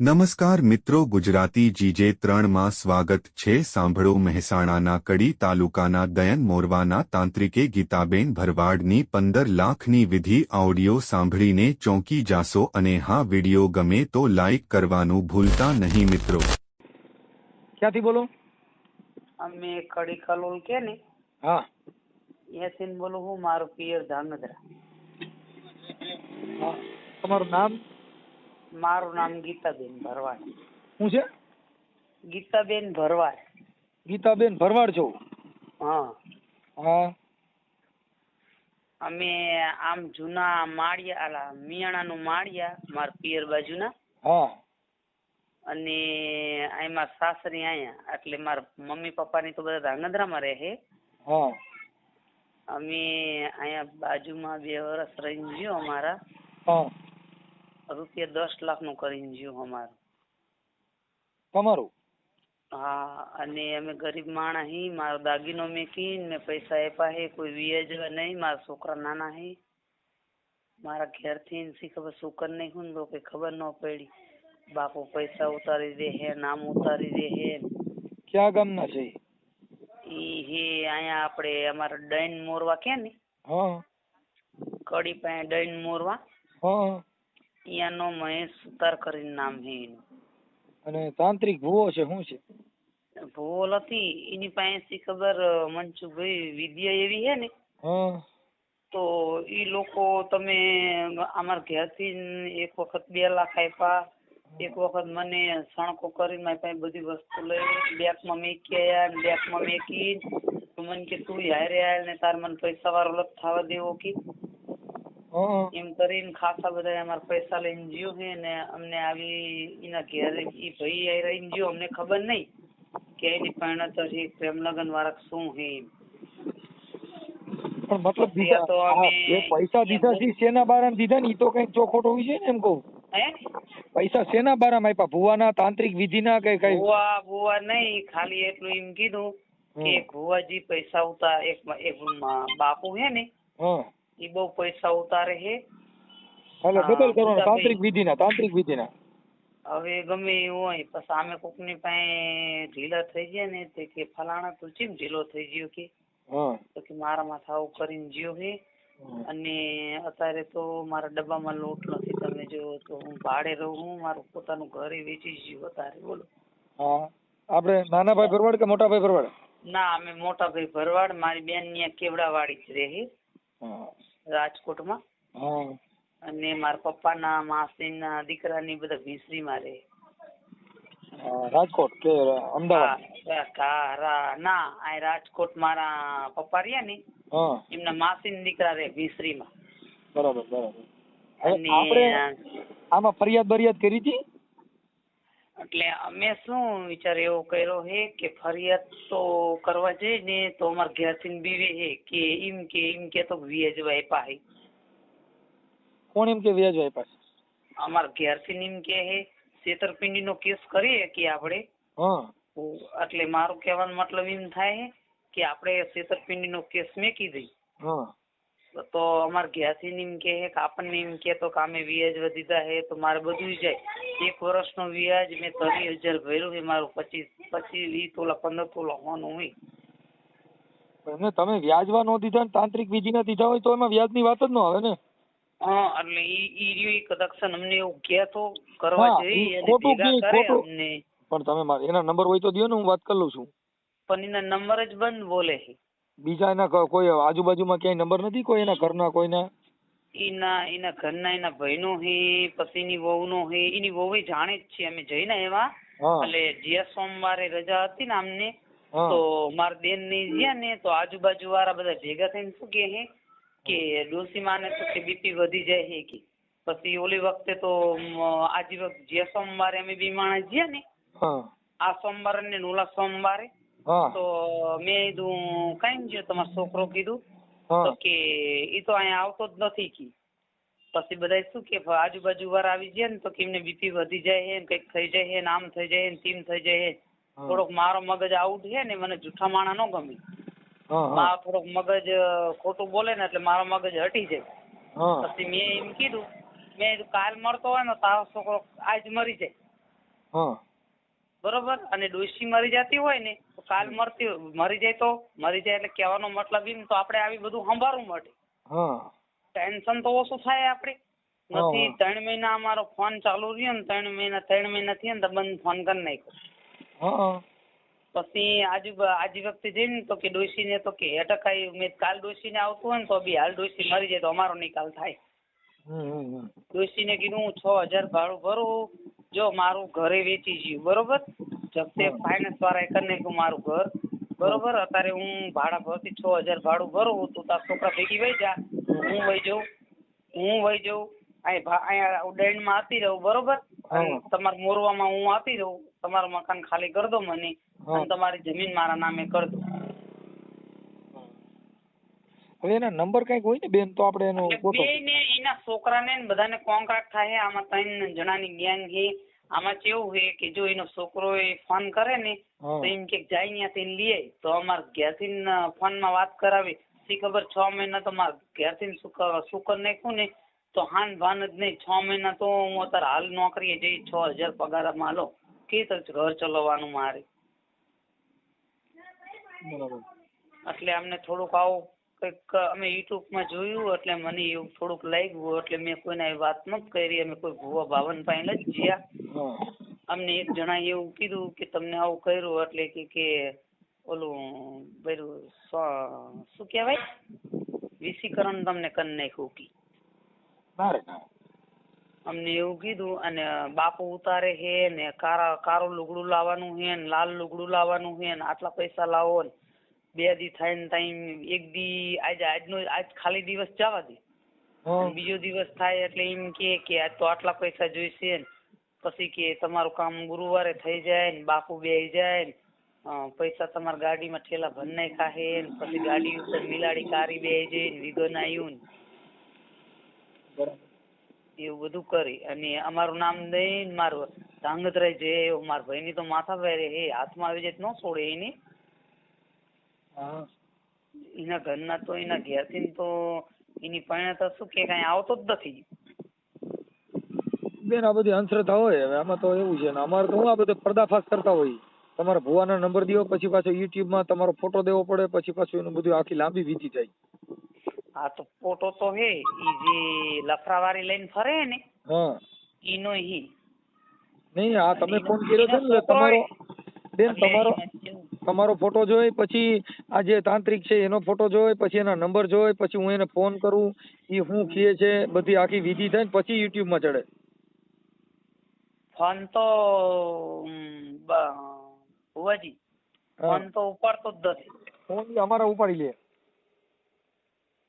નમસ્કાર મિત્રો, ગુજરાતી GJ3 માં સ્વાગત છે। સાંભળો, મહેસાણાના કડી તાલુકાના દયન મોરવાના તાંત્રિકે ગીતાબેન ભરવાડની 15 લાખની વિધિ ઓડિયો સાંભળીને ચોંકી જાશો અને હા, વિડિયો ગમે તો લાઈક કરવાનું ભૂલતા નહીં મિત્રો। ક્યાંથી બોલો? અમે કડી કલોલ કે ને હા, યાસીન બોલું હું, મારું પિયર ધાંગધ્રા। હા, તમારું નામ? મારું નામ ગીતાબેન ભરવાડ। શું છે? ગીતાબેન ભરવાડ। ગીતાબેન ભરવાડ છો? હા, હા, અમે આમ જૂના માળિયા મિયાણાનું માળિયા મારા પિયર બાજુના, હા, અને આમાં સાસરી આયા, એટલે મારા મમ્મી પપ્પાની તો બધા ધાંગધ્રામાં રહે। હા, અમે અહીંયા બાજુમાં 2 વર્ષ રહીને જ્યો। અમારા હા, રૂપિયા 10 લાખનું કરીને જ્યો અમારું। તમારું? હા, અને અમે ગરીબ માણસ હી, મારો દાગીનો મેકીને મેં પૈસા આપ્યા હે, કોઈ વ્યાજવા નહીં। મારા છોકરા નાના હે, મારા ઘેરથી શી ખબર શું કર નહીં હું તો કઈ ખબર ન પડી। બાપુ પૈસા ઉતારી દે હે, નામ ઉતારી દે હે। ક્યાં ગામના છે? ઈ હે અહીંયા આપણે અમારા ડૈન મોરવા કે ને, હા, કડી પાસે ડૈન મોરવા, હા, અહીંયાનો મહેશ સુતાર કરીને નામ હે એનું। અને તાંત્રિક ભૂવો છે શું છે? ભૂલ હતી એની પાસે શી ખબર મનસુખભાઈ વિદ્યા એવી હે ને, હા, તો ઈ લોકો તમે અમારા ઘેરથી એક વખત 2 લાખ આપ્યા, એક વખત મને સણકો કરીને મારી પાસે બધી વસ્તુ લઈ બેગમાં મેકી આવ્યા, બેગમાં મેકી તો મને કે તું હારે આય ને તાર મને પૈસા વાળો લગ થવા દેવો કે હા, એમ કરીને ખાસા બધા અમારા પૈસા લઈને જ્યો હે ને અમને આવી એના ઘેર ઈ ભાઈ આઈ રહીને જ્યો, અમને ખબર નહીં કે એની પરિણત છે પ્રેમ લગન વાળા શું હે એમ। પણ મતલબ પછી દીધા તો અમે એ પૈસા દીધા છે શેના બારામાં દીધા ને ઈ તો કઈક ચોખોટ હોવી જોઈએ ને, એમ કહું। હે પૈસા શેના બારામાં આપ્યા? ભુવાના, તાંત્રિક વિધિના કે કઈ? ભુવા નહીં, ખાલી એટલું એમ કીધું કે ભુવાજી પૈસા ઉતાર એક બાપુ હે ને, હા, ઈ બહુ પૈસા ઉતારે હે। હાલો ડબલ કરવાના, તાંત્રિક વિધિના। હવે ગમે એવું હોય પછી અમે કોકની પાસે ઢીલા થઈ ગયા ને તે કે ફલાણા તું ચીમ ઢીલો થઈ ગયો કે, હા, તો કે મારા માથે આવું કરીને જ્યો હે, અને અત્યારે તો મારા ડબ્બામાં લોટ નથી, તમે જો તો હું ભાડે રહું હું, મારું પોતાનું ઘરે વેચી ગયું અત્યારે, બોલો। હા, આપણે નાના ભાઈ ભરવાડ કે મોટા ભાઈ ભરવાડ? ના, અમે મોટા ભાઈ ભરવાડ, મારી બેન ન્યા કેવડાવાડી જ રહે રાજકોટમાં, હા, અને મારા પપ્પાના માસીના દીકરાની બધા ભીસરીમાં રહે। રાજકોટ કે અમદાવાદ? ના, આ રાજકોટ મારા પપ્પા રહ્યા ને હા, એમના માસીના દીકરા રહે ભીસરીમાં। બરાબર બરાબર। અને આપણે આમાં ફરિયાદ કરી હતી? એટલે અમે શું વિચાર એવો કર્યો હે કે ફરિયાદ તો કરવા જઈએ ને તો અમારા ઘેરથી બીવે હે કે એમ કે તો વ્યાજવા આપ્યા હે। કોણ એમ કે વ્યાજ આપ્યા? અમારા ઘેરથી એમ કે હે છેતરપિંડીનો કેસ કરીએ કે આપણે, હા, એટલે મારું કહેવાનો મતલબ એમ થાય કે આપણે છેતરપિંડીનો કેસ મેકી દઈ, હા, તો અમારા ઘેરથી એમ કે આપણને એમ કે તો કે અમે વ્યાજ દીધા હે તો મારે બધું જાય। 1 વર્ષનો વ્યાજ મેં 30,000 ભર્યું છે, મારું 25 તોલા 15 તોલા હોવાનું હોય। અને તમે વ્યાજવા ન દીધા ને તાંત્રિક વિધિના દીધા હોય તો એમાં વ્યાજની વાત જ ન આવે ને? હા, એટલે ઈ કદક્ષણ અમને એવું કે તો કરવા જઈએ અને ભેગા કરે અમને। પણ તમે એના નંબર હોય તો દયો ને, હું વાત કરી લઉં છું। પણ એના નંબર જ બંધ બોલે છે। બીજા એના કોઈ આજુબાજુમાં ક્યાંય નંબર નથી? કોઈ એના ઘરના કોઈના? એના ઘરના એના ભાઈનો હે, પછી એની વહુનો હે, એની વહુ જાણે જ છે, અમે જઈને એવા એટલે જે સોમવારે રજા હતી ને અમને, તો મારા બેન ની ગયા ને તો આજુબાજુ વાળા બધા ભેગા થઈને શું કે ડોસીમાને તો કે બીપી વધી જાય છે કે, પછી ઓલી વખતે તો આજે જે સોમવારે અમે બી માણસ ગયા ને, આ સોમવારે ને ઓલા સોમવારે, તો મેં કીધું કઈ ગયો તમારો છોકરો? કીધું તો કે ઈ તો અહીંયા આવતો જ નથી કી। પછી બધા શું કે આજુબાજુ વાળા આવી ગયા ને તો કે એમને બીપી વધી જાય છે, કઈક થઈ જાય છે, આમ થઈ જાય ને તેમ થઈ જાય છે। થોડોક મારો મગજ આઉટ છે ને, મને જૂઠા માણા ન ગમે, મારો થોડોક મગજ ખોટું બોલે ને એટલે મારો મગજ હટી જાય। પછી મેં એમ કીધું કાલ મળતો હોય ને તારો છોકરો આજ મરી જાય। હા બરોબર, અને ડોશી મરી જતી હોય ને તો કાલ મરી જાય એટલે કહેવાનો મતલબ એમ તો આપણે આવી બધું સંભાળવું મળે. હા ટેન્શન તો ઓછું થાય આપણે નથી. 3 મહિના અમારો ફોન ચાલુ રહ્યો ને 3 મહિના થયા ને તો બંધ ફોન કરી નાખ્યો. પછી આજી વખતે જઈને તો કે ડોશી ને તો કે એટક આવ્યું. મેં કાલ ડોશી ને આવતું હોય ને તો બી હાલ ડોશી મરી જાય તો અમારો નિકાલ થાય. ડોશી ને કીધું હું 6000 ભાડું ભરું, જો મારું ઘરે વેચી ગયું બરોબર, જપ્તે ફાઇનાન્સ વાળા કરી નાખ્યું મારું ઘર બરોબર. અત્યારે હું ભાડા ભરતી 6000 ભાડું ભરું, તું તાર છોકરા ભેગી વહી જા, હું વહી જાઉં અહીંયા ઉડાઈમાં આપી રહું બરોબર. તમારા મોરવામાં હું આપી રહું, તમારું મકાન ખાલી કરી દો મને અને તમારી જમીન મારા નામે કરી દો. હવે એના નંબર કઈક હોય ને બેન તો આપણે એનો ફોટો બેને એના છોકરાને બધાને કોન્ટ્રાક્ટ થાય. આમાં 3 જણાની ગેંગ છે. આમાં કેવું છે કે જો એનો છોકરો ફોન કરે ને તો એમ કે જાય ત્યાંથી લઈ આવી તો અમારે ઘેરથી ફોનમાં વાત કરાવી. શી ખબર 6 મહિના તો મારે ઘેરથી સુકર નાખ્યું ને તો હાન ભાન જ નહીં. 6 મહિના તો હું અત્યારે હાલ નોકરીએ જઈ 6000 પગારમાં લો કે ઘર ચલાવવાનું મારે. એટલે અમને થોડુંક આવું કંઈક અમે યુટ્યુબમાં જોયું એટલે મને એવું થોડુંક લાગ્યું એટલે મેં કોઈને આવી વાત નથી કરી. અમે કોઈ ભુવા ભાવન પાસે જ ગયા. અમને એક જણા એવું કીધું કે તમને આવું કર્યું એટલે કે ઓલું બધું શું કહેવાય વિસીકરણ તમને કરી નાખ્યું કે અમને એવું કીધું. અને બાપુ ઉતારે છે ને કારું લુગડું લાવવાનું છે ને લાલ લુગડું લાવવાનું છે ને આટલા પૈસા લાવો ને 2 દી થાય ને ટાઈમ 1 દી આજ ખાલી દિવસ જવા દે, બીજો દિવસ થાય એટલે એમ કે આજ તો આટલા પૈસા જોઈશે ને પછી કે તમારું કામ ગુરુવારે થઈ જાય ને બાપુ બેસી જાય ને પૈસા તમારા ગાડીમાં ઠેલા ભરી નાખ્યા છે ને પછી ગાડી ઉપર મિલાડી કારી બેસી જાય ને વિગન આવ્યું ને એવું બધું કરી અને અમારું નામ દઈને મારું ધાંગધ્રાઈ જે મારા ભાઈની તો માથા પહેરે એ હાથમાં આવી જાય ન છોડે એની. એના ઘરના તો એના ઘેરથી તો એની પરિણત શું કે કઈ આવતો જ નથી બેન. આ બધી અંધશ્રદ્ધા હોય. હવે આમાં તો એવું છે ને અમારે તો હું આ બધો પર્દાફાશ કરતા હોય. તમારા ભુવાના નંબર દો પછી પાછો યુટ્યુબમાં તમારો ફોટો દેવો પડે પછી પાછું એનું બધું આખી લાંબી વીતી જાય. હા તો ફોટો તો હે ઈ જે લફરાવાળી લઈને ફરે ને ઈનો હી નહીં. આ તમે ફોન કર્યો છે ને તમારો બેન તમારો ફોટો જોઈ પછી આ જે તાંત્રિક છે એનો ફોટો જોઈ પછી એના નંબર જોઈ પછી હું એને ફોન કરું એ શું કહે છે બધી આખી વિધિ થાય ને પછી યુટ્યુબમાં ચડે. ફોન તો ભુવાજી ફોન તો ઉપાડતો જ નથી. ફોન અમારા ઉપાડી લે.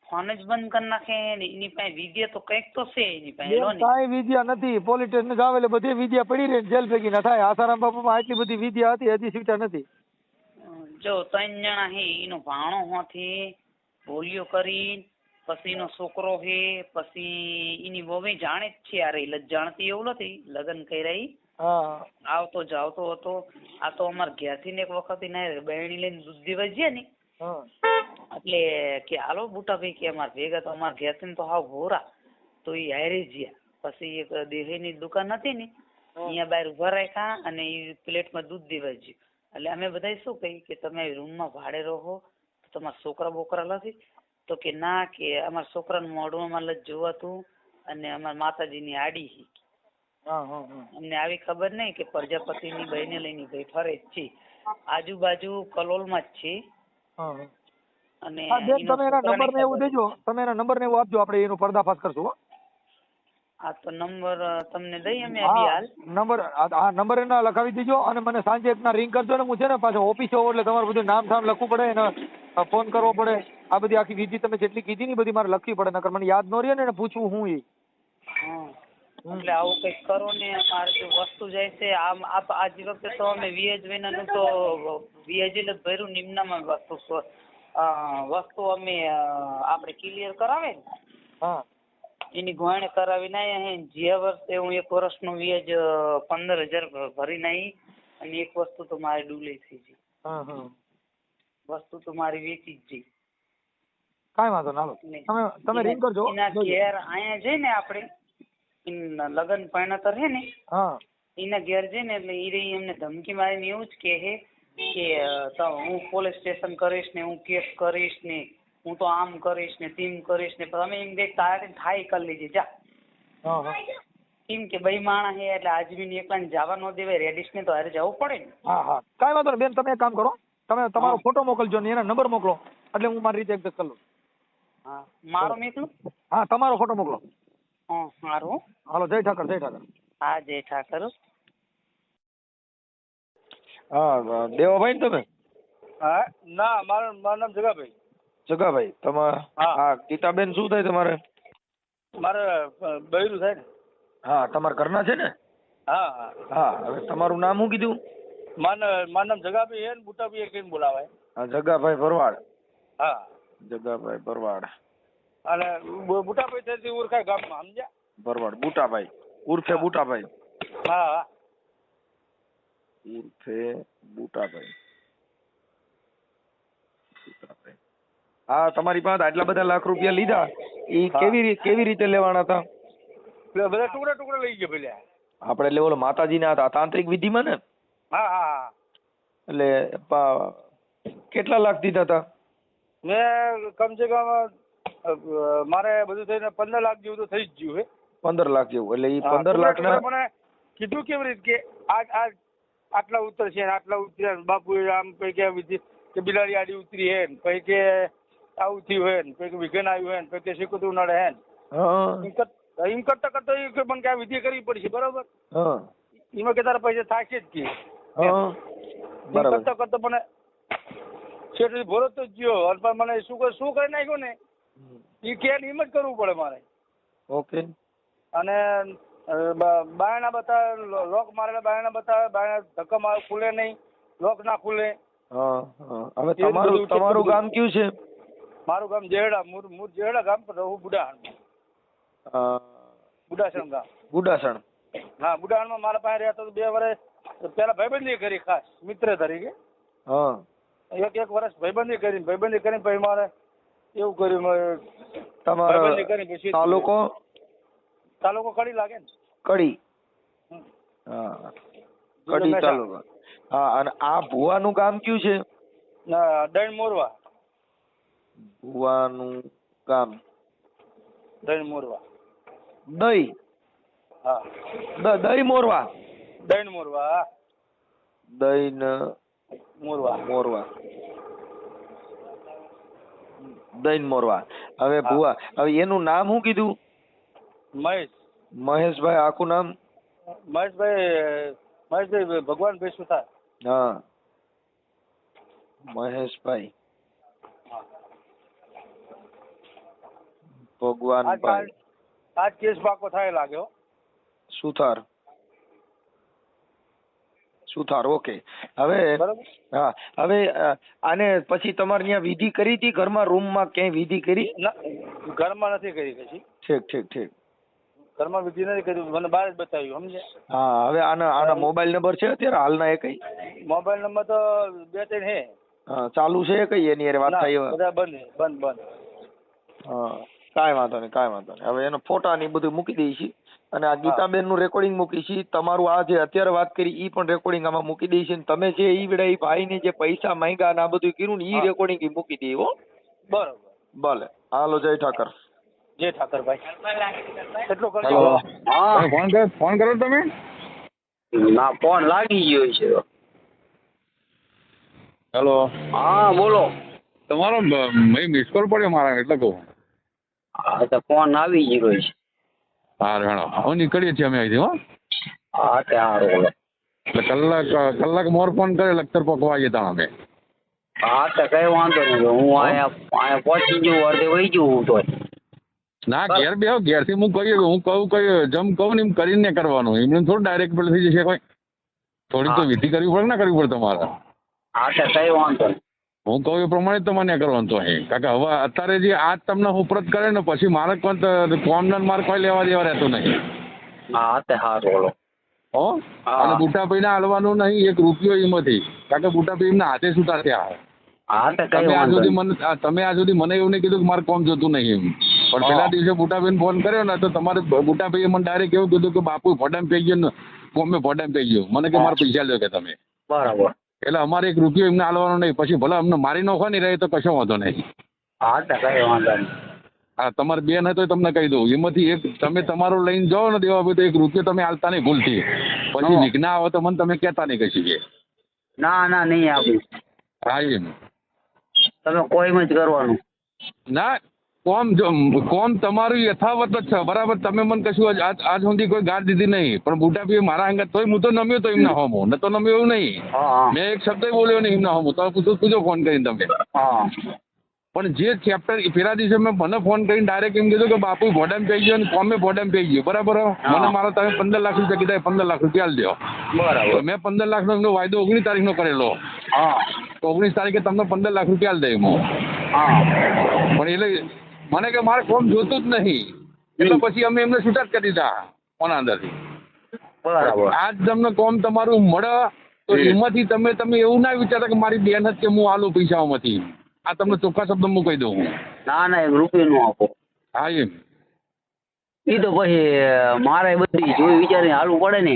ફોન જ બંધ કરી નાખે ને એની પાસે વિદ્યા તો કંઈક તો છે એની પાસે. કાંઈ વિદ્યા નથી. પોલીસ સ્ટેશન જાવ એટલે બધી વિદ્યા પડી રહી જેલ ભેગી ના થાય. આસારામ બાપુમાં આટલી બધી વિદ્યા હતી હજી સ્વીટા નથી. જો 3 જણા હે એનો ભાણો હોથી બોલિયો કરી પછી એનો છોકરો હે પછી એની વહુ જાણે જ છે. યાર એ જાણતી એવું નથી લગ્ન કર્યા આવતો જાવતો હતો. આ તો અમારા ઘેરથી ને એક વખત એને બહેણી લઈને દૂધ દેવા ગયા ને એટલે કે હાલો બુટા ભાઈ કે અમારે ભેગા તો અમારા ઘેરથી તો હાવ ભોરા તો એ હારે ગયા. પછી એક દેહીની દુકાન હતી ને અહીંયા બહાર ઉભા રાખ્યા અને એ પ્લેટમાં દૂધ દેવા ગયું. એટલે અમે બધા શું કહી કે તમે રૂમમાં ભાડે રહો તો તમારા છોકરા બોકરા નથી તો કે ના કે અમારા છોકરાનું મોઢું અમારે લજ જોવાતું અને અમારા માતાજીની આડી અમને આવી ખબર નહીં કે પ્રજાપતિની બહેને લઈને ભાઈ ફરે જ છે. આજુબાજુ કલોલમાં જ છે. અને તમે એના નંબર ને એવું દેજો. તમે એના નંબર ને એવું આપજો આપણે એનો પર્દાફાશ કરશું. આ તો નંબર તમને દઈ અમે હાલ નંબર એના લખાવી દેજો અને મને સાંજે એકના રિંગ કરજો ને હું છે ને પાછો ઓફિસે હોઉં એટલે તમારે બધું નામ ઠામ લખવું પડે એને ફોન કરવો પડે. આ બધી આખી વિધિ તમે જેટલી કીધી ને બધી મારે લખવી પડે નકર મને યાદ ન રહે ને પૂછવું હું એ. એટલે આવું કંઈક કરો ને મારે જો વસ્તુ જાય છે આમ આજ વખતે તો અમે વ્યાજ વિનાનું તો વ્યાજ જ ભર્યું નિમ્નમાં વસ્તુ અમે આપણે ક્લિયર કરાવે ને એની ગોયણે કરાવી નાય. જે વર્ષે હું 1 વર્ષનું વ્યાજ 15000 ભરી નાઈ અને એક વસ્તુ તો મારી ડૂલે થઈ ગઈ. વસ્તુ તો મારી વેચી જ જઈ. કાંઈ વાંધો ના. તમે રિંગ કરજો. એના ઘેર અહીંયા જઈને આપણે લગન પરણતર હે ને એના ઘેર છે ને એટલે ઈ રહી એમને ધમકી મારીને એવું જ કહે કે હું પોલીસ સ્ટેશન કરીશ ને, હું કેસ કરીશ ને, હું તો આમ કરીશ ને, તેમ કરીશ ને, તમે એમ કે તારે થાય કરી લીધી જા. એમ કે ભાઈ માણસ હે એટલે આજમીન એકલાને જવા ન દેવાય, રેડિશ ને તો હારે જવું પડે ને. હા હા કાંઈ વાંધો નહીં બેન, તમે એક કામ કરો, તમે તમારો ફોટો મોકલજો ને એના નંબર મોકલો એટલે હું મારી રીતે એડજસ્ટ કરી લઉં. હા મારો મોકલું? હા તમારો ફોટો મોકલો. સારું. હાલો, જય ઠાકર, જય ઠાકર. હા જય ઠાકર. હા દેવાભાઈ ને તમે? હા ના, મારું નામ જગાભાઈ. જગાભાઈ, તમારે હા ગીતાબેન શું થાય તમારે? મારે બૈરું થાય ને. હા તમારા ઘરના છે ને? હા હા હા, હવે તમારું નામ શું કીધું? મારું નામ જગાભાઈ હે ને બુટાભાઈ કહીને બોલાવાય. હા જગાભાઈ ભરવાડ. હા જગાભાઈ ભરવાડ. અને બુટાભાઈ તરીકે ઓળખાય ગામમાં, સમજ્યા? ભરવાડ બુટાભાઈ ઉર્ફે બુટાભાઈ. હા હા ઉર્ફે બુટાભાઈ. હા તમારી પાસે આટલા બધા લાખ રૂપિયા લીધા, એ કેવી રીતે લેવાના હતા? બધા ટુકડા ટુકડા લઈ ગયા પેલા. આપણે એટલે ઓલો માતાજીના હતા તાંત્રિક વિધિમાં ને? હા હા. એટલે કેટલા લાખ દીધા હતા? મેં કમસે કમ મારે બધું થઈને 15 લાખ જેવું તો થઈ જ ગયું હે. 15 લાખ જેવું. એટલે એ 15 લાખ ના મને કીધું કેવી રીતે કે આટલા ઉતરશે ને આટલા ઉતર્યા, બાપુ આમ કઈ કે વિધિ કે બિલાડી આડી ઉતરી હે ને, કઈ કે આવું થયું હે ને, કઈ કે વિઘન આવ્યું હે ને, કઈ કે શીખતું નડે હે ને. એમ કરતા કરતા મને કે વિધિ કરવી પડશે, બરોબર? એમાં કે તારા પૈસા થશે જ કે. કરતા કરતા મને શેઠ ભરો તો ગયો અને મને શું કરી નાખ્યો ને એ કે એમ જ કરવું પડે મારે. ઓકે. અને બાયણા બતાવે, લોક મારેલા બાયણા બતાવે, બાયણા ધક્કા મારે ખુલે નહીં, લોક ના ખુલે. હવે તમારું ગામ કયું છે? મારું ગામ જેહડા, મૂળ જેહડા ગામ પર રહું, બુડાહણ. બુડાસણ ગામ. બુડાસણ. હા બુડાહણમાં મારા પાસે રહેતો તો 2 વર્ષ પેલા ભાઈબંધી કરી, ખાસ મિત્ર તરીકે. એક વર્ષ ભાઈબંધી કરીને પછી મારે એવું કર્યું. તમારો તાલુકો કડી લાગે ને? કડી. હા કડી તાલુકો. હા અને આ ભુવાનું ગામ કયું છે? દૈણ મોરવા. ભુવાનું ગામ દૈણ મોરવા. દઈ. હા દઈ મોરવા. દૈણ મોરવા. દૈન મોરવા. મોરવા. દૈન મોરવા. હવે ભુવા, હવે એનું નામ શું કીધું? મહેશભાઈ. આખું નામ? મહેશભાઈ ભગવાનભાઈ સુથાર. હા મહેશભાઈ ભગવાનભાઈ. આજ કેસ પાકો થાય લાગ્યો. સુથાર. ઓકે. હવે હા, હવે આને પછી તમારે ત્યાં વિધિ કરી હતી ઘરમાં, રૂમમાં ક્યાંય વિધિ કરી? ઘરમાં નથી કરી પછી. ઠીક. ઘરમાં વિધિ નથી કરી, મને બહાર જ બતાવ્યું, સમજે? હા. હવે આના મોબાઈલ નંબર છે અત્યારે હાલના? એ કઈ મોબાઈલ નંબર તો 2-3 હે. હા ચાલુ છે કઈ એની યાર વાત થાય? બધા બંધ. હા કાંઈ વાંધો નહીં. હવે એનો ફોટા ને બધું મૂકી દઈએ છીએ અને આ ગીતાબેન નું રેકોર્ડિંગ મૂકી છીએ. તમારું આ જે અત્યારે વાત કરી ઈ પણ રેકોર્ડિંગ આમાં મૂકી દઈએ છીએ. તમે જે ઈ વેળા ઈ ભાઈ ને જે પૈસા માંગ્યા ને આ બધું કર્યું ને ઈ રેકોર્ડિંગ ઈ મૂકી દઈએ. હો બરોબર. ભલે. હાલો, જય ઠાકર. જય ઠાકર ભાઈ. એટલું કરજો. હા ફોન કરો તમે? ના ફોન લાગી ગયો છે. હેલો. હા બોલો. તમારો મિસ કોલ પડ્યો મારા, એટલે કહું. હા તો ફોન આવી ગયો છે. હા હેણો હું નીકળીએ છીએ અમે અહીંથી. હો હા તે સારું. એટલે કલાક મોર ફોન કરે લખતર પકવા જતા અમે. હા તો કઈ વાંધો નહીં, હું અહીંયા પહોંચી ગયું, અડધે વહી ગયું હું તો. ના ઘેર બેહો, ઘેરથી હું કહું જમ કહું ને એમ કરીને કરવાનું, એમને થોડું ડાયરેક્ટ પેલું થઈ જશે. કોઈ થોડીક તો વિધિ કરવી પડે ને, કરવી પડે તમારે. હા તો કઈ વાંધો નહીં, હું કહું એ પ્રમાણે તમારે કરવાનું તો અહીં. કારણ કે હવે અત્યારે જે આજ તમને ઉપરત કરે ને પછી મારે કોઈ કોમના મારે કોઈ લેવા દેવા રહેતું નહીં. હા તે સારું. હો અને બુટાભાઈ ને હાલવાનું નહીં 1 રૂપિયો એમાંથી, કારણ કે બુટાભાઈ એમના હાથે છૂટા થયા. હા તો કઈ વાંધો નહીં. તમે આજ સુધી મને એવું નહીં કીધું કે મારે કોમ જોતું નહીં એમ. પણ પેલા દિવસે બુટાભાઈ ફોન કર્યો ને તો તમારે બુટાભાઈએ મને ડાયરેક્ટ એવું કીધું કે બાપુ ભોડામ થઈ ગયો ને કોમે ભોડામ થઈ ગયો, મને કે મારા પૈસા લ્યો કે તમે. બરાબર. એટલે અમારે 1 રૂપિયો એમને આલવાનો નહીં, પછી ભલે અમને મારી નાખવા નહીં રહે તો કશો વાંધો નહીં. હા તો કઈ વાંધો નહીં. હા તમારે બેન હોય તો તમને કહી દઉં, એમાંથી એક તમે તમારું લઈને જાઓ ને દેવા તો 1 રૂપિયો તમે આલતા નહીં ભૂલથી, પછી વિઘ્ન આવે તો મને તમે કહેતા નહીં કશી કે. ના ના નહીં આપું. હા એમ તમે કોઈમાં જ કરવાનું. ના કોમ તમારું યથાવત જ છે બરાબર. તમે મને કશું આજ સુધી કોઈ ગાળ દીધી નહીં, પણ બુટાભાઈ મારા અંગત તોય હું તો નમ્યો તો એમના હોમો ન તો નમ્યો એવું નહીં. મેં એક શબ્દ બોલ્યો નહીં એમના હોમો, તો પૂછો ફોન કરીને તમે. પણ જે ચેપ્ટર પેલા દિવસે મેં મને ફોન કરીને ડાયરેક્ટ એમ કીધું કે બાપુ ભોડામ પઈ ગયો અને કોમે ભોડામ પઈ ગયો બરાબર. મને મારા તમે 15 લાખ રૂપિયા કીધા, 15 લાખ રૂપિયા આલ દો. બરાબર. મેં 15 લાખનો એમનો વાયદો 19 તારીખનો કરેલો. તો 19 તારીખે તમને 15 લાખ રૂપિયા આલ દે હું. પણ એટલે મને કે મારે કોમ જોતું જ નહીં, એટલે પછી અમે એમને છૂટા જ કરી દીધા કોના અંદરથી. બરાબર. આજ તમને કોમ તમારું મળે તો એમાંથી તમે એવું ના વિચારો કે મારી બેન જ કે હું આલું પૈસાઓમાંથી. આ તમને ચોખ્ખા શબ્દ હું કહી દઉં. ના ના 1 રૂપિયો નો આપો. હા એમ એ તો પછી મારે બધી જોઈ વિચારીને હાલવું પડે ને.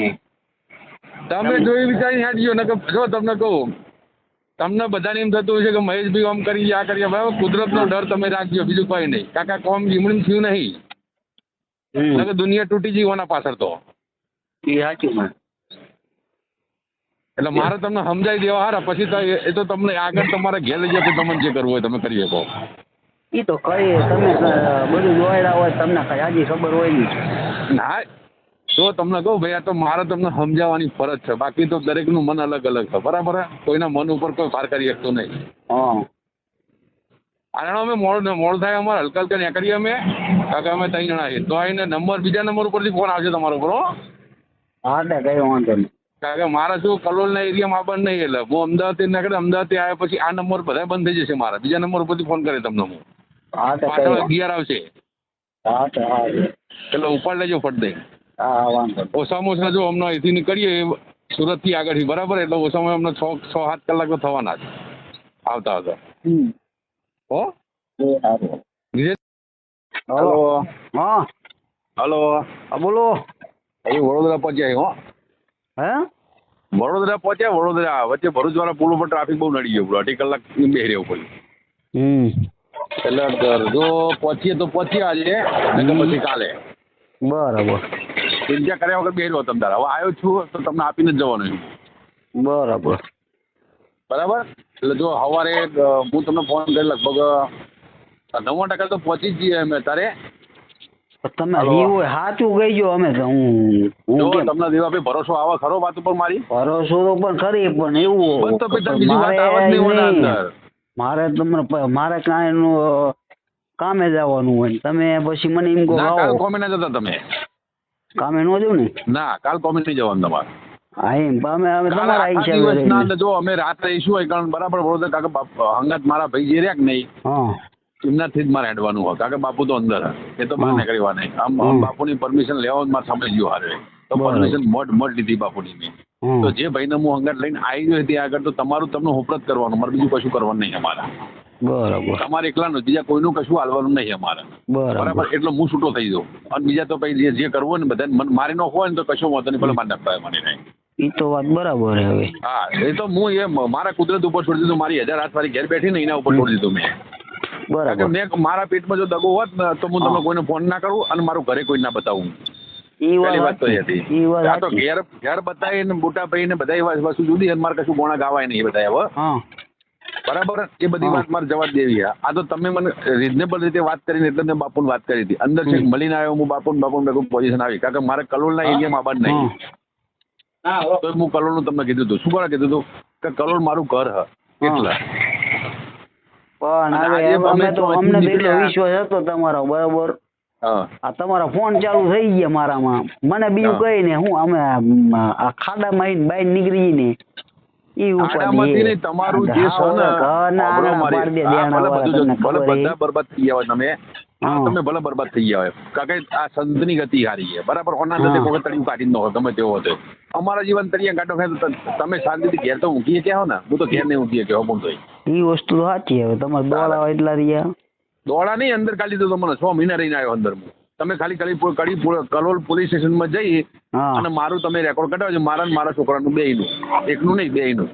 તમે જોઈ વિચારીને હાડજો ને જો તમને કહું, તમને બધાને એમ થતું હોય છે કે મહેશભાઈ આમ કરી આ કરીએ, બરાબર. કુદરતનો ડર તમે રાખજો, બીજું કંઈ નહીં. કાકા કોમ જીમણી થયું નહીં, દુનિયા તૂટી ગઈ હોના પાછળ તો. એ સાચું. એટલે મારે તમને સમજાવી દેવા હારા, પછી તો એ તો તમને આગળ તમારે ઘેર લઈ જાય તમને જે કરવું હોય તમે કરી શકો. એ તો કઈ તમે બધું જોયેલા હોય, તમને કઈ આજી ખબર હોય નહીં. ના જો તમને કહું ભાઈ, આ તો મારે તમને સમજાવવાની ફરજ છે, બાકી તો દરેકનું મન અલગ અલગ છે બરાબર. કોઈના મન ઉપર કોઈ ભાર કરી શકતો નહીં. આનો અમે મોડ થાય અમારે હલકા હલકા ત્યાં કરીએ અમે, કાકા અમે 3 જણા છીએ તો આવીને બીજા નંબર ઉપરથી ફોન આવશે તમારો બરો. હા તો કઈ વાંધો નહીં. કારણ કે મારે શું કલોલના એરિયામાં આવવાનું નહીં, એટલે હું અમદાવાદથી નીકળે, અમદાવાદથી આવ્યા પછી આ નંબર બધા બંધ થઈ જશે મારા, બીજા નંબર ઉપરથી ફોન કરે તમને હું. હા તો પાછળ 11 આવશે. હા તો હા એટલે ઉપાડ લેજો ફટ દઈ. હા વાંધો. ઓછામાં ઓછા જો અમને અહીંથી નીકળીએ સુરતથી આગળથી બરાબર, એટલે ઓછામાં અમને 6-7 કલાક તો થવાના જ આવતા આવતા. હો હલો. હા હલો. હા બોલો. અહીં વડોદરા પહોંચ્યા હો. હે વડોદરા પહોંચ્યા. વડોદરા વચ્ચે ભરૂચ વાળા પુલ ઉપર ટ્રાફિક બહુ નડી ગયો, 2.5 કલાક બેસી રહેવું પડ્યું. એટલે જો પહોંચીએ તો પહોંચીએ આજે, નહીં તો પછી કાલે. બરાબર. ચિંતા કર્યા વગર બેસી રહ્યો તમે તારા. હવે આવ્યો છું તો તમને આપીને જ જવાનું. બરાબર. બરાબર. એટલે જો સવારે હું તમને ફોન કરી લગભગ 90% તો પહોંચી જ જઈએ અમે તારે. તમે હોય સાચું કહીજો, અમે તો હું તમને દેવાભાઈ ભરોસો આવે ખરો વાત ઉપર મારી? ભરોસો તો પણ ખરી, પણ એવું તો બીજી વાત આવે જ નહીં ઓના અંદર. મારે તમને મારે કાંઈ કામે જવાનું હોય, તમે પછી મને એમ કહો કાલ કોમે ના જતા તમે? કામે ન જવું ને. ના કાલ કોમે નહીં જવાનું તમારે. હા એમ અમે તમારા હિસાબે જો અમે રાત રહીશું હોય, કારણ બરાબર વડોદરા કાકા હંગાત મારા ભાઈ જે રહ્યા કે નહીં, હા એમનાથી જ મારે હેડવાનું હોય. કાકા બાપુ તો અંદર એ તો બહાર નીકળવા નહીં. આમ બાપુની પરમિશન લેવા મારે સમજ્યું હારે તો પરમિશન મઢ લીધી બાપુની મેં. તો જે ભાઈને હું હંગાત લઈને આવી ગયો ત્યાં આગળ, તો તમારું તમને હોપરત કરવાનું, મારે બીજું કશું કરવાનું નહીં અમારા. બરાબર. તમારે એકલાનું, બીજા કોઈનું કશું હાલવાનું નહીં અમારે. બરાબર. એટલે હું છૂટો થઈ જાઉં, અને બીજા તો પછી જે કરવું ને બધા મને મારી નો હોય ને તો કશું વાંધો નહીં, ભલે મારી નાખતા મને નહીં. એ તો વાત બરાબર હવે. હા એ તો હું એ મારા કુદરત ઉપર છોડી દીધું, મારી 1000 હાથ મારી ઘેર બેઠી ને એના ઉપર છોડી દીધું મેં. બરાબર. મેં મારા પેટમાં જો દગો હોત ને તો હું તમને કોઈને ફોન ના કરું અને મારું ઘરે કોઈ ના બતાવું. પહેલી વાત તો એ હતી. આ તો ઘેર બતાવી ને બુટાભાઈ ને બધા વસ્તુ જુદી, અને મારે કશું ગોણા ગાવાય નહીં બધા હવે. બરાબર. એ બધી વાત મારે જવા દેવી. આ તો તમે મને રિઝનેબલ રીતે વાત કરીને એટલે મેં બાપુને વાત કરી હતી. અંદર છે મળીને આવ્યો હું બાપુ ભેગું પોઝિશન આવી, કારણ કે મારે કલોલના એરિયામાં આવવાનું નહીં. તો હું કલોલનું તમને કીધું હતું. શું કરવા કીધું હતું કે કલોલ મારું ઘર હ એટલે. પણ હવે અમે તો અમને તો એટલો વિશ્વાસ હતો તમારો બરાબર. આ તમારા ફોન ચાલુ થઈ ગયા મારામાં, મને બીજું કઈ ને હું અમે આ ખાડામાં આવીને બહાર નીકળી ને ઈ ઉપાડી તમારું જે બધા બરબાદ થઈ ગયા હોય તમે. તમે ભલે બરબાદ થઈ ગયા હોય, કારણ કે આ સંતની ગતિ હારી છે બરાબર. હોના તળિયું કાઢી ન હોય ગમે તેવો હતો. અમારા જીવન તળિયા કાઢો ખાય તો તમે શાંતિથી ઘેર તો ઊંઘીએ ક્યાં હો ને. હું તો ઘેર નહીં ઊંઘીએ કે હું તો એ વસ્તુ તો સાચી. હવે તમારે દોડા એટલા રહ્યા દોડા નહીં અંદર કાઢી દીધો મને 6 મહિના રહીને આવ્યો અંદર. તમે ખાલી કલોલ પોલીસ સ્ટેશનમાં જઈ અને મારું તમે રેકોર્ડ કઢાવજો, મારા ને મારા છોકરાનું બેયનું, એકનું નહીં બેયનું.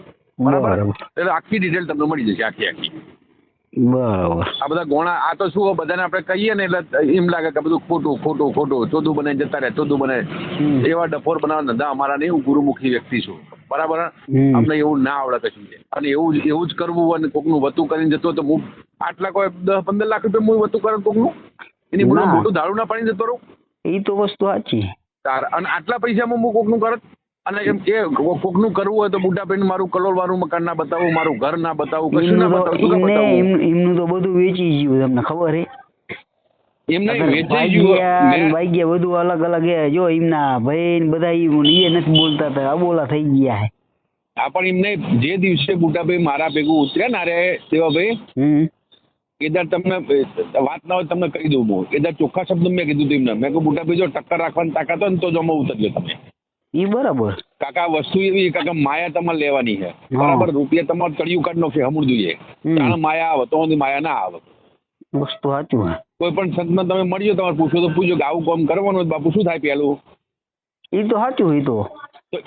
બરાબર, એટલે આખી ડિટેલ તમને મળી જશે, આખી. બરાબર. આ બધા ગોણા, આ તો શું બધાને આપણે કહીએ ને એટલે એમ લાગે કે બધું ખોટું ચોદું બનાવી જતા રહે, ચોદું બનાવે. એવા ડફોર બનાવવા ધંધા અમારા નહીં. હું ગુરુમુખી વ્યક્તિ છું, બરાબર. અમને એવું ના આવડે કશું. અને એવું જ કરવું અને કોકનું વતું કરીને જતો તો હું આટલા કોઈ 10-15 લાખ રૂપિયા હું વતું કરે કોકનું, એની મોટું દારૂ ના પાણી જતો રહું. એ તો વસ્તુ સાચી. અને આટલા પૈસામાં હું કોકનું કરત. અને એમ કે કોકનું કરવું હોય તો બુઢા બેન મારું કલોલ વાળું મકાન ના બતાવું, મારું ઘર ના બતાવું, કશું ના બતાવું. એમનું તો બધું વેચી ગયું, તમને ખબર હે? એમને વેચાઈ ગયું, ભાઈ ગયા બધું અલગ અલગ. જો એમના ભાઈ બધા એ નથી બોલતા હતા, અબોલા થઈ ગયા હે. હા, પણ એમને જે દિવસે બુટાભાઈ મારા ભેગું ઉતર્યા ને અરે દેવાભાઈ, એદાર તમને વાત ના હોય તમને કહી દઉં. હું એદાર ચોખ્ખા શબ્દ મેં કીધું એમને, મેં કહ્યું બુટાભાઈ જો ટક્કર રાખવાની તાકાત હોય ને તો જ અમે ઉતરજો તમે. એ બરાબર કાકા, વસ્તુ એવી કાકા, માયા તમારે લેવાની છે, બરાબર. રૂપિયા તમારે તળિયું કાઢ નાખશે, હમું જોઈએ. જાણે માયા આવે તો માયા ના આવે. વસ્તુ સાચું. કોઈ પણ સંતમાં તમે મળ્યો, તમારે પૂછો તો પૂછો કે આવું કામ કરવાનું બાપુ શું થાય પેલું. એ તો સાચું. એ તો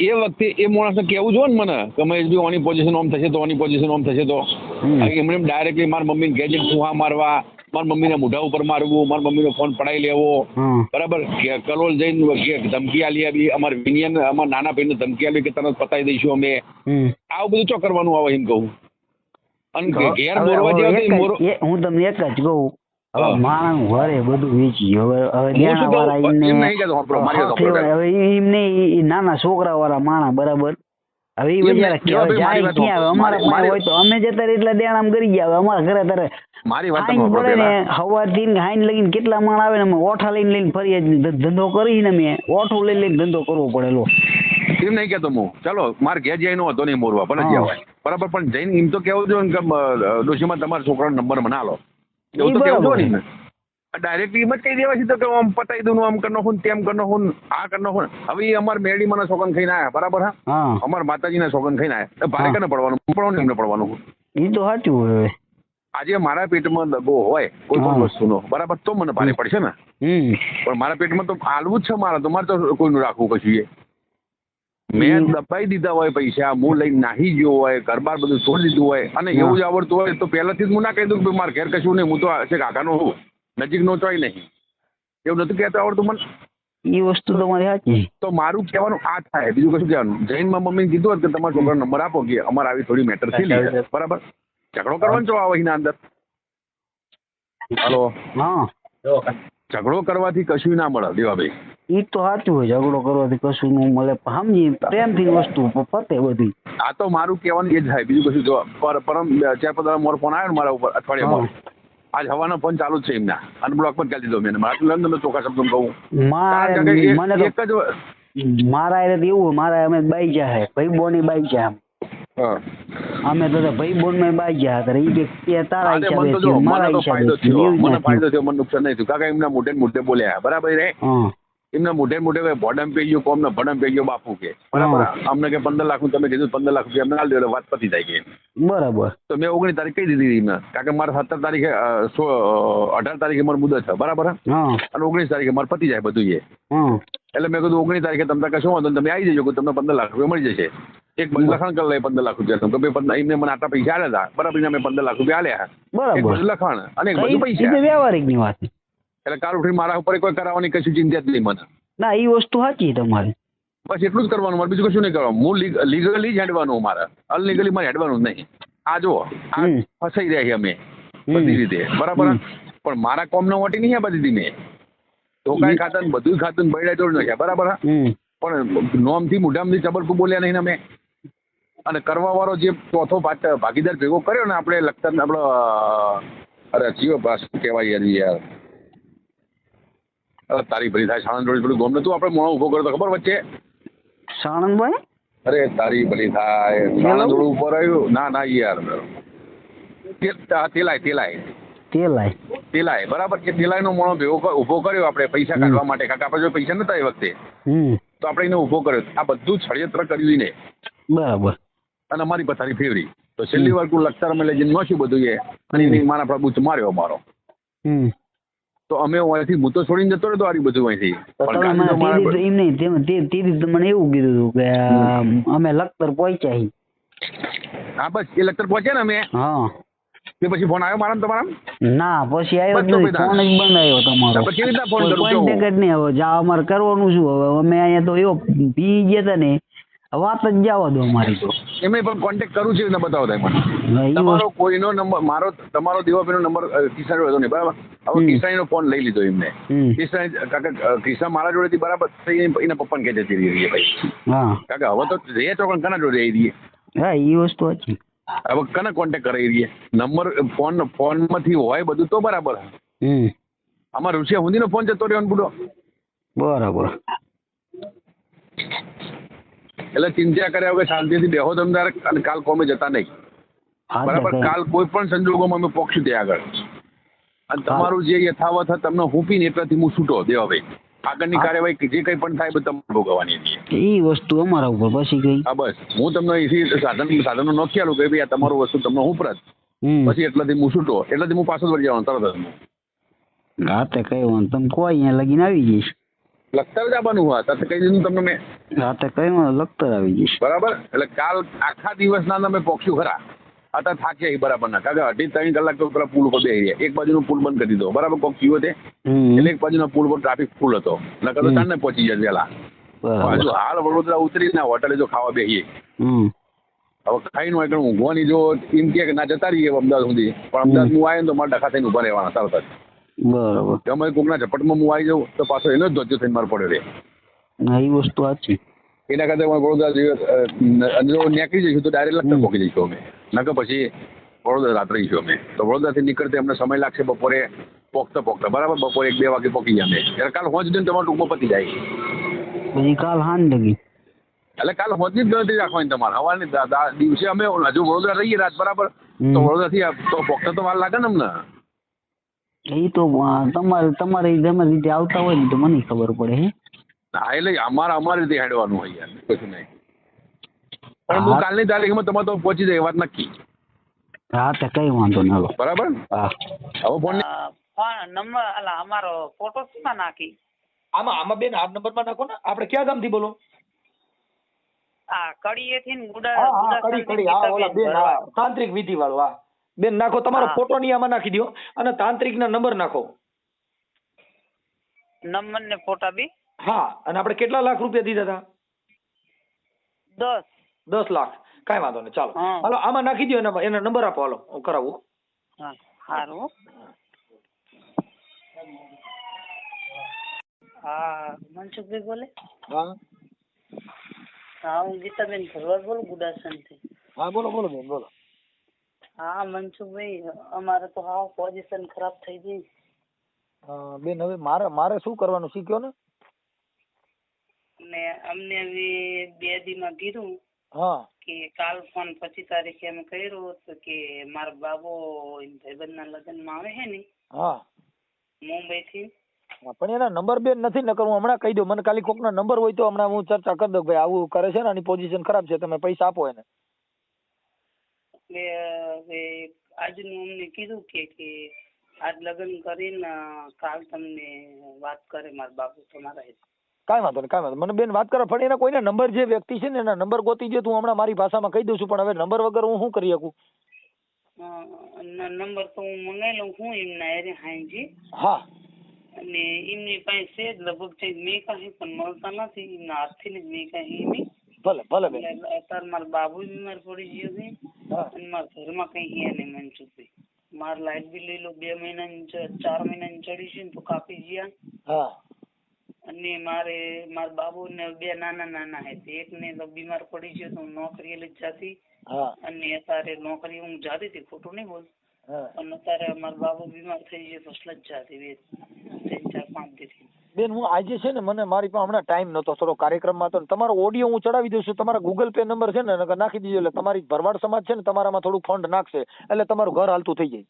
એ વખતે એ માણસને કેવું જો ને મને કે મહેશભાઈ ઓની પોઝિશન ઓમ થશે તો, ઓની પોઝિશન ઓમ થશે તો. એમને ડાયરેક્ટલી મારા મમ્મીને ગેજેટ ફુહા મારવા, મારા મમ્મીને મોઢા ઉપર મારવું, મારા મમ્મીનો ફોન પડાવી લેવો, બરાબર. કલોલ જઈને ધમકી આલી આવી, અમારા વિનિયન અમારા નાના ભાઈને ધમકી આલી કે તરત પતાવી દઈશું અમે. આવું બધું ચો કરવાનું આવે એમ કહું. અને ઘેર મોરવા જેવા હું તમને એક જ કહું, માણસ ઘરે બધું વેચી. હવે એમને નાના છોકરા વાળા માણસ, બરાબર. હવે એ બજાર જાય ક્યાં? અમારા હોય તો અમે જતા એટલે દેણામ કરી ગયા. અમારા ઘરે તારે પડે ને સવારથી હાઈન લગીને કેટલા માણ આવે ને, અમે ઓઠા લઈને ફરીએ ધંધો કરીને, અમે ઓઠું લઈને ધંધો કરવો પડેલો. એમ નહીં કેતો હું, ચાલો મારે ઘેર જઈને હતો નહીં મોરવા ભલે જવાય, બરાબર. પણ જઈને એમ તો કેવું જોઈએ કે ડોશીમાં તમારા છોકરાનો નંબર મને આલો, એવું તો કેવું જોઈએ ને. ડાયરેક્ટ એમ જ કહી દેવા છે તો કે આમ પતાવી દઉં, આમ કરી નાખું, તેમ કરી નાખું, આ કરી નાખું. હવે એ અમારા મેરડીમાં સોગન ખાઈને આવ્યા, બરાબર. હા, અમારા માતાજીના સોગન ખાઈને આવ્યા. ભારે કને પડવાનું એમને પડવાનું. એ તો સાચું. હવે આજે મારા પેટમાં દગો હોય કોઈ પણ વસ્તુનો, બરાબર, તો મને ભારે પડશે ને. પણ મારા પેટમાં તો આલવું જ છે મારે, તો મારે તો કોઈનું રાખવું કશું. મેં દબાઈ દીધા હોય પૈસા, હું લઈને નાહી ગયો હોય, ઘરબાર બધું છોડી દીધું હોય, અને એવું જ આવડતું હોય તો પહેલાથી જ હું ના કહી દઉં કે મારે ઘેર કશું નહીં, હું તો છે કાકાનો હું, નજીકનો ચોય નહીં. એવું નથી કહેતો આવડતું મને. એ વસ્તુ તમારી સાચી. તો મારું કહેવાનું આ થાય, બીજું કશું કહેવાનું. જૈનમાં મમ્મીને કીધું કે તમારા છોકરાનો નંબર આપો કે અમારે આવી થોડી મેટર થઈ, બરાબર. ઝઘડો કરવાનો છો આવો એના અંદર. હલો, હા, ઝઘડો કરવાથી કશું ના મળે દેવાભાઈ. એ તો સાચું હોય, ઝઘડો કરવાથી કશું ન મળે. સમજી પ્રેમથી વસ્તુ પતે બધી. આ તો મારું કહેવાનું એ જ થાય, બીજું કશું. જો પરમ 4-5 મોર ફોન આવ્યો ને મારા ઉપર અઠવાડિયામાં, આજ હવાનો ફોન ચાલુ જ છે એમના, અને બ્લોક પર કરી દીધો મેં. મારા ચોખ્ખા શબ્દ કહું, મને એક જ મારા એવું, મારા અમે બાઈ જાય ભાઈ બોની બાઈ જાય, અમે તો ભાઈ બોન માં બાઈ ગયા હતા. તારા હિસાબે મારા હિસાબે મને ફાયદો થયો, મને નુકસાન નહીં થયું. કાકા એમના મોઢે બોલ્યા, બરાબર રે. એમના મોઢે ભોડમ પે ગયો, કોમ ને ભડમ પે ગયો બાપુ કે, બરાબર. અમને કે 15 લાખ તમે કીધું, 15 લાખ રૂપિયા અમને આલી દો, વાત પતી જાય કે, બરાબર. તો મેં 19 તારીખ કહી દીધી એમને, કારણ કે મારે 17 તારીખે 18 તારીખે મારે મુદત છે, બરાબર. અને 19 તારીખે મારે પતી જાય બધું એ. એટલે મેં કીધું 19 તારીખે તમને કશું વાંધો તમે આવી જજો, તમને 15 લાખ રૂપિયા મળી જશે. એક બધું લખાણ કરી લે 15 લાખ રૂપિયા. એમને મને આટલા પૈસા આલ્યા હતા, બરાબર. મેં 15 લાખ રૂપિયા આલ્યા, બરાબર, લખાણ અને એક બધું પૈસા. વ્યવહારિક ની વાત. એટલે કાર ઉઠી મારા ઉપર કોઈ કરાવવાની કશું ચિંતા જ નહીં મને. ના, એ વસ્તુ સાચી તમારી. બસ એટલું જ કરવાનું મારે, બીજું કશું નહીં કરવાનું. હું લીગલી જ હેડવાનું, મારે અનલીગલી મારે હેડવાનું જ નહીં. આ જો આ ફસાઈ રહ્યા છીએ અમે બધી રીતે, બરાબર. પણ મારા કોમ નો વટી નહીં બધી દી મેં ધોકાઈ ખાતા બધું ખાતું બૈડા જોડ નાખ્યા, બરાબર. પણ નોમથી મોઢામથી ચબરપુર બોલ્યા નહીં અમે. અને કરવા વાળો જે ચોથો ભાગીદાર ભેગો કર્યો ને આપણે લખતર આપણો, અરે જીઓ શું કહેવાય યાર, તારી ભરી થાય સાણંદ રોડ પેલું ગોમ નતું આપણે મોણો ઉભો કર્યો તો ખબર વચ્ચે સાણંદ ભાઈ. અરે તારી ભરી થાય સાણંદ રોડ ઉપર આવ્યું. ના યાર, તેલાય બરાબર. કે તેલાય નો મોણો ભેગો ઉભો કર્યો આપણે પૈસા કાઢવા માટે, કાકા આપણે જો પૈસા નતા એ વખતે, તો આપણે એને ઉભો કર્યો. આ બધું ષડયંત્ર કર્યું ને, બરાબર. અને અમારી પથારી ફેવરી. તો છેલ્લી વાર લખતર અમે લઈ જઈને નોશું બધું એ, અને મારા પ્રભુ માર્યો અમારો. તો અમે અહીંથી હું તો છોડીને જતો રહેતો આરી બધું અહીંથી. તમે મને એમ નહીં તે મને એવું કીધું હતું કે અમે લખતર પહોંચ્યા છીએ. હા બસ એ લખતર પહોંચ્યા ને અમે. હા તે પછી ફોન આવ્યો મારા તમારા? ના પછી આવ્યો જ નહીં, ફોન જ બંધ આવ્યો તમારો. કેવી રીતના ફોન કરું? કોન્ટેક્ટ જ નહીં આવ્યો. જા અમારે કરવાનું શું હવે? અમે અહીંયા તો એવો પી ગયા હતા ને, વાત જ જવા દો અમારી તો. એમને પણ કોન્ટેક્ટ કરું છે ને બતાવો મને. તમારો કોઈનો નંબર મારો તમારો દેવાભાઈનો નંબર કિસાન હતો નહીં બરાબર. હવે કિસાનનો ફોન લઈ લીધો એમને. કિસાન કાકા કિસાન મારા જોડેથી બરાબર થઈ એના પપ્પાને કહે જતી રહી ભાઈ. હા કાકા હવે તો રે ચોકન કના જોડે રહી રહીએ. હા એ વસ્તુ હતી. હવે કને કોન્ટેક્ટ કરાવી રહીએ? નંબર ફોનમાંથી હોય બધું તો બરાબર. આમાં રૂસિયા હુંદીનો ફોન જતો રહ્યો ને બુડો. બરાબર. એટલે ચિંતા કર્યા વગર શાંતિથી બેહો તમે તારે અને કાલ કોમે જતા નહીં બરાબર. કાલ કોઈ પણ સંજોગોમાં અમે પોક્ષી દે આગળ. અને તમારું જે યથાવત તમને હુંપીને એટલાથી હું છૂટો દેવાભાઈ. આગળની કાર્યવાહી જે કંઈ પણ થાય તમારે ભોગવવાની હતી એ વસ્તુ અમારા ઉપર પછી ગઈ. હા બસ હું તમને અહીંથી સાધનો નોખી આલું કે ભાઈ આ તમારું વસ્તુ તમને ઉપરત પછી એટલાથી હું છૂટો એટલાથી હું પાછો વળી જવાનું તરત જ. હા તે કઈ વાંધો તમે કોઈ અહીંયા લગીને આવી જઈશ. લખતર જ આવવાનું હોય તો કહી દીધું તમને મેં. હા તો કઈ લખતર આવી જઈશ બરાબર. એટલે કાલ આખા દિવસના તમે પોક્ષ્યું ખરા અત્યારે થાક્યા બરાબર ના કારણ કે 2.5-3 કલાક તો પેલા પુલ ઉપર બેસી રહ્યા. એક બાજુનો પુલ બંધ કરી દીધો બરાબર કોક થયું તે એટલે એક બાજુના પુલ પર ટ્રાફિક ફૂલ હતો નકર તો ચાંદને પહોંચી જાય વહેલા. હજુ હાલ વડોદરા ઉતરીને હોટલે જો ખાવા બેસીએ હવે ખાઈને હોય ઊંઘવાની જો એમ કે ના જતા રહીએ અમદાવાદ સુધી પણ અમદાવાદ હું આવે ને તો મારે ડખા થઈને ઉભા રહેવાના તરત જ. બરાબર. તમે કોકના ઝપટમાં હું આવી જાઉં તો પાછો એનો જ ધોજો થઈને મારે પડ્યો રહે. એ વસ્તુ સાચી. એના કરતા વડોદરા જો નીકળી જઈશું તો ડાયરેક્ટ લખતર પહોંચી જઈશું અમે. નકર પછી વડોદરા રાત્રે જઈશું અમે. તો વડોદરાથી નીકળતે અમને સમય લાગશે બપોરે પોકતા બરાબર. બપોરે 1-2 વાગે પહોંચી જાય અમે. એટલે કાલ હોંજ દઈને તમારું ટૂંકમાં પતી જાય. પછી કાલ હાંજ લગી એટલે કાલ હોંજની જ ગણતરી રાખવાની તમારે. હવાની દિવસે અમે હજુ વડોદરા રહીએ રાત બરાબર તો વડોદરાથી તો પોકતા તો વાર લાગે ને અમને. એ તો તમારી રીતે આવતા હોય ને તો મને ખબર પડે. હે હા એટલે અમારી રીતે હેડવાનું હોય યાર કશું નહીં. પણ હું કાલની તારીખમાં તમારે તો પહોંચી જાય વાત નક્કી. હા તો કઈ વાંધો નહીં બરાબર. હા હવે ફોન નંબર અલા અમારો ફોટો શેમાં નાખી? આમાં બેન આ નંબરમાં નાખો ને. આપણે ક્યાં ગામથી બોલો? આ કડીએથી ને ગુડા કડી હા ઓલા બેન હા તાંત્રિક વિધિ વાળો. હા બેન નાખો તમારો ફોટો ની આમાં નાખી દો અને તાંત્રિક ના નંબર નાખો. નંબર ને ફોટા બી. હા અને આપણે કેટલા લાખ રૂપિયા દીધા હતા? 10 લાખ. કાંઈ વાંધો નહીં ચાલો હાલો આમાં નાખી દો એના નંબર આપો હાલો હું કરાવું. હા સારું. હા મનસુખભાઈ બોલે? હા હા હું ગીતાબેન ભરવાડ બોલું ગુડાસનથી. હા બોલો બેન બોલો. હા મનસુખભાઈ અમારે તો હાવ પોઝિશન ખરાબ થઈ ગઈ. બેન હવે મારે શું કરવાનું શીખ્યો ને? ને અમને હવે 2 દીમાં કીધું કે કાલ ફોન 25 તારીખે અમે કર્યો તો કે મારા બાબો ભાઈબંધના લગ્નમાં આવે છે ને મુંબઈ થી. પણ એના નંબર બેન નથી નકર હું હમણાં કહી દઉં. મને ખાલી કોકના નંબર હોય તો હમણાં હું ચર્ચા કરી દઉં ભાઈ આવું કરે છે ને આની પોઝિશન ખરાબ છે તમે પૈસા આપો એને. એટલે આજનું અમને કીધું કે આજ લગ્ન કરીને કાલ તમને વાત કરે મારા બાપુ તમારા. કાંઈ વાંધો નહીં મને બેન વાત કરો પણ એના કોઈના નંબર જે વ્યક્તિ છે ને એના નંબર ગોતી દે હું હમણાં મારી ભાષામાં કહી દઉં છું. પણ હવે નંબર વગર હું શું કરી શકું? નંબર તો હું મંગાવી લઉં હું એમના એરે હાઈજી. હા અને એમની પાસે છે લગભગ મેં કાંઈ પણ મળતા નથી એમના હાથથી જ મેં કાંઈ એમની. ભલે બેન. અત્યારે મારા બાબુ બીમાર પડી ગયો છે અને મારા ઘરમાં કઈ હે નહીં મનસુખભાઈ. મારે લાઇટ બિલ લઈ લો 2 મહિનાની 4 મહિનાની ચડી છે ને તો કાપી ગયા. અને મારા બાબુ ને 2 નાના હે. એકને તો બીમાર પડી ગયો તો નોકરી લઈ જતી અને અત્યારે નોકરી હું જાતી હતી ખોટું નહીં બોલ. અને અત્યારે મારા બાબુ બીમાર થઈ ગયો તો જ જાતી 3-4-5 દી. બેન હું આજે છે ને મને મારી પાસે હમણાં ટાઈમ નતો થોડો કાર્યક્રમમાં હતો ને તમારો ઓડિયો હું ચડાવી દઉં છું. તમારા ગૂગલ પે નંબર છે ને નાખી દીધો એટલે તમારી ભરવાડ સમાજ છે ને તમારામાં થોડું ફંડ નાખશે એટલે તમારું ઘર હાલતું થઈ જાય.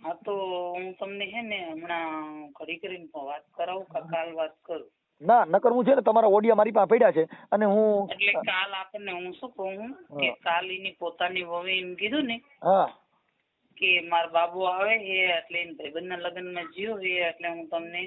હા તો હું તમને છે ને હમણાં ઘડી કરીને વાત કરાવું કે કાલ વાત કરું? ના નકર હું છે ને તમારા ઓડિયો મારી પાસે પડ્યા છે અને હું એટલે કાલ આપણને હું શું કહું કે કાલ એની પોતાની વહુએ એમ કીધું ને કે મારા બાબુ આવે છે એટલે એને ભાઈબંધના લગ્નમાં જ્યો છે એટલે હું તમને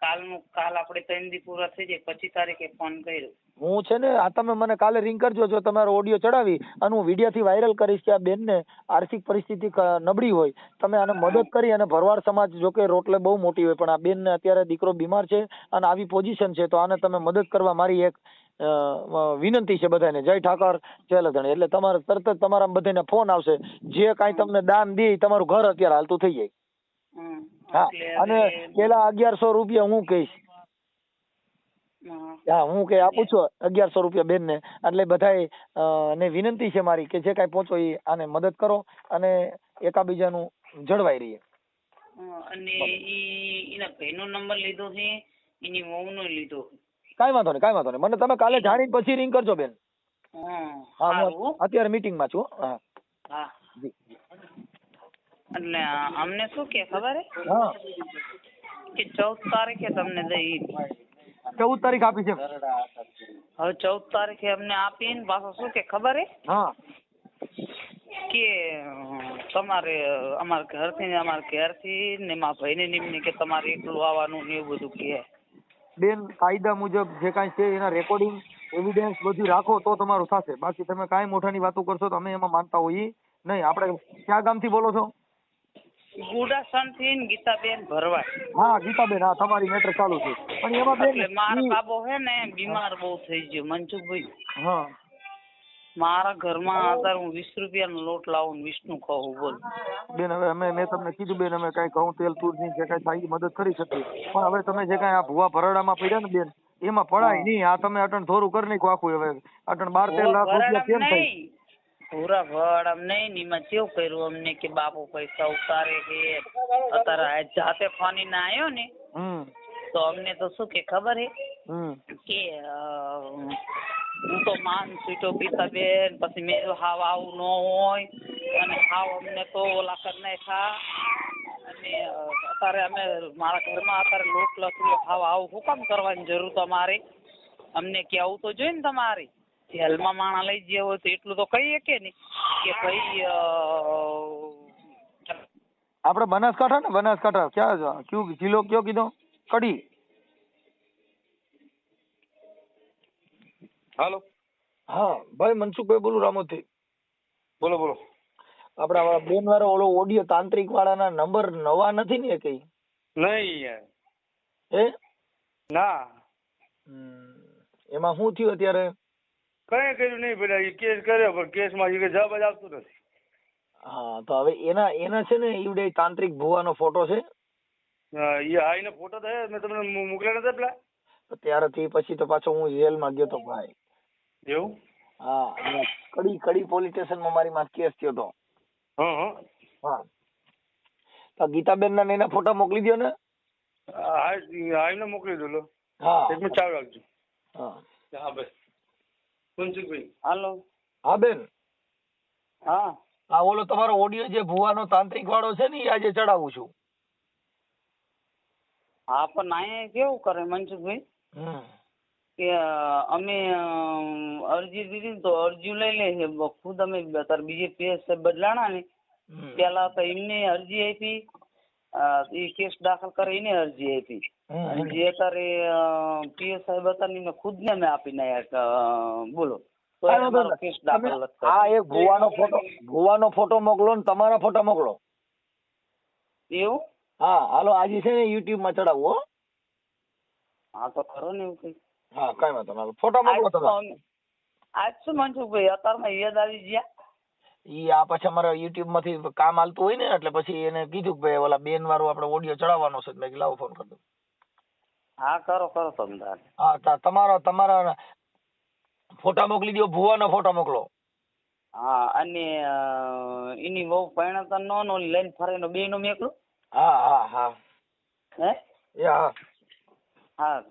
કાલ આપણે 3 દી પૂરા થઈ જાય 25 તારીખે ફોન કર્યો. હું છે ને આ તમે મને કાલે રિંગ કરજો જો તમારો ઓડિયો ચડાવી અને હું વિડીયોથી વાયરલ કરીશ કે આ બેનને આર્થિક પરિસ્થિતિ નબળી હોય તમે આને મદદ કરી અને ભરવાડ સમાજ જો કે રોટલે બહુ મોટી હોય પણ આ બેનને અત્યારે દીકરો બીમાર છે અને આવી પોઝિશન છે તો આને તમે મદદ કરવા મારી એક વિનંતી છે બધાને. જય ઠાકર જય લધણી. એટલે તમારે તરત જ તમારા બધાને ફોન આવશે જે કાંઈ તમને દાન દે તમારું ઘર અત્યારે હાલતું થઈ જાય. હા અને પેલા 1100 રૂપિયા હું કહીશ. હા હું કે આપું છું 1100 રૂપિયા બેન ને એટલે બધાય ને વિનંતી છે મારી કે જે કાંઈ પહોંચો એ આને મદદ કરો અને એકાબીજાનું જળવાઈ રહીએ. અને એના ભાઈનો નંબર લીધો છે એની વહુનો લીધો. કાંઈ વાંધો નહીં મને તમે કાલે જાણીને પછી રિંગ કરજો બેન. હા હું અત્યારે મીટિંગ માં છું. હા હા એટલે અમને શું કે ખબર હે હા કે 14 તારીખે તમને દઈ 14 તારીખ આપી છે. હવે 14 તારીખે અમને આપીને પાછો શું કે ખબર હે હા કે તમારે અમારા ઘરથી ને મારા ભાઈને નિમને કે તમારે એકલું આવવાનું ને એવું બધું કે બેન કાયદા મુજબ જે કાંઈ છે એના રેકોર્ડિંગ એવિડન્સ બધું રાખો તો તમારું થશે. બાકી તમે કાંઈ મોટાની વાતો કરશો તો અમે એમાં માનતા હોઈએ નહીં. આપણે ક્યાં ગામથી બોલો છો? ગુડાસણ થી ગીતાબેન ભરવાડ. હા ગીતાબેન હા તમારી મેટર ચાલુ છે પણ એમાં બેન એટલે મારો બાબો હે ને બીમાર બહુ થઈ ગયો મનસુખભાઈ. હા મારા ઘરમાં અત્યારે હું 20 રૂપિયાનો લોટ લાવું ને 20 નું ખાવું બોલ. બેન હવે મેં તમને કીધું બેન અમે કાંઈ ઘઉં તેલ તૂર ની જે કાંઈ થાય મદદ કરી શકીએ પણ હવે તમે જે કાંઈ આ ભૂવા ભરડામાં પડ્યા ને બેન એમાં પડાય નહીં. આ તમે અટણ થોડું કરી નાખો આખું હવે અટણ 12-13 લાખ રૂપિયા કેમ થાય? પૂરા ભરડામ નહીં એમાં કેવું કર્યું અમને કે બાપુ પૈસા ઉતારે કે અત્યારે જાતે ફોની ના આવ્યો ને તો અમને તો શું કે ખબર હે કે હું તો માન સીટો પીતા બેન પછી મેં હાવ આવું ન હોય અને હાવ અમને તો ઓલા કરી નાખ્યા અને અત્યારે અમે મારા ઘરમાં અત્યારે લોટ લખેલો હાવ આવું શું કામ કરવાની જરૂર તમારે અમને કેવું તો જોઈએ ને તમારે જેલમાં માણા લઈ ગયા હોય તો એટલું તો કહીએ કે નહીં કે ભાઈ આપણે બનાસકાંઠા ક્યાં કયું જિલ્લો કયો કીધો? કડી. હાલો હા ભાઈ મનસુખભાઈ બોલું રામોથી. બોલો. આપડા બેન વાળો ઓલો ઓડિયો તાંત્રિક વાળાના નંબર નવા નથી ને કઈ? નહીં યાર. હે ના એમાં શું થયું અત્યારે? કઈ કર્યું નહીં પેલા એ કેસ કર્યો પણ કેસમાં જવાબ જ આવતો નથી. હા તો હવે એના છે ને ઈવડે તાંત્રિક ભુવાનો ફોટો છે. એનો ફોટો તો મેં તમને મોકલ્યા નતા પેલા. ત્યારથી પછી તો પાછો હું જેલમાં ગયો તો ભાઈ. એવું? હા કડી પોલીસ સ્ટેશનમાં મારી માં કેસ થયો તો. હા તો ગીતાબેન ના એના ફોટા મોકલી દો ને. હા એમને મોકલી દો લો. હા એક મિનિટ ચાલુ રાખજો. હા બસ મનસુખભાઈ. હાલો. હા બેન. હા ઓલો તમારો ઓડિયો જે ભુવાનો તાંત્રિક વાળો છે ને એ આજે ચડાવું છું. હા પણ અહીંયા કેવું કરે મનસુખભાઈ કે અમે અરજી દીધી તો અરજી લઈ લે છે ખુદ અમે અત્યારે બીજે પીએસ બદલાણા ને પેલા તો એમને અરજી આપી એ કેસ દાખલ કરે એને અરજી આપી જે અત્યારે પીએસ સાહેબ હતા ખુદ ને અમે આપીને બોલો કેસ દાખલ. હા એક ભુવાનો ફોટો મોકલો ને તમારા ફોટા મોકલો. એવું? હા હાલો આજે છે ને યુટ્યુબ માં ચડાવવું. હા તો ખરો ને એવું કઈ. હા કઈ વાંધો નહીં ફોટા મોકલો તમે. આજ શું મનસુખભાઈ અત્યારમાં યાદ આવી ગયા? ઈ આ પછી અમારા યુટ્યુબ માંથી કામ હાલતું હોય ને એટલે પછી એને કીધું કે ભાઈ ઓલા બેન વાળું આપણે ઓડિયો ચડાવવાનો છે એટલે લાવો ફોન કરી દો. હા કરો તમે. હા તમારા ફોટા મોકલી દો ભુવાનો ફોટા મોકલો. હા અને એની બહુ પરણતા નો લઈને ફરે બે નો મેકલો. હા હે હા હા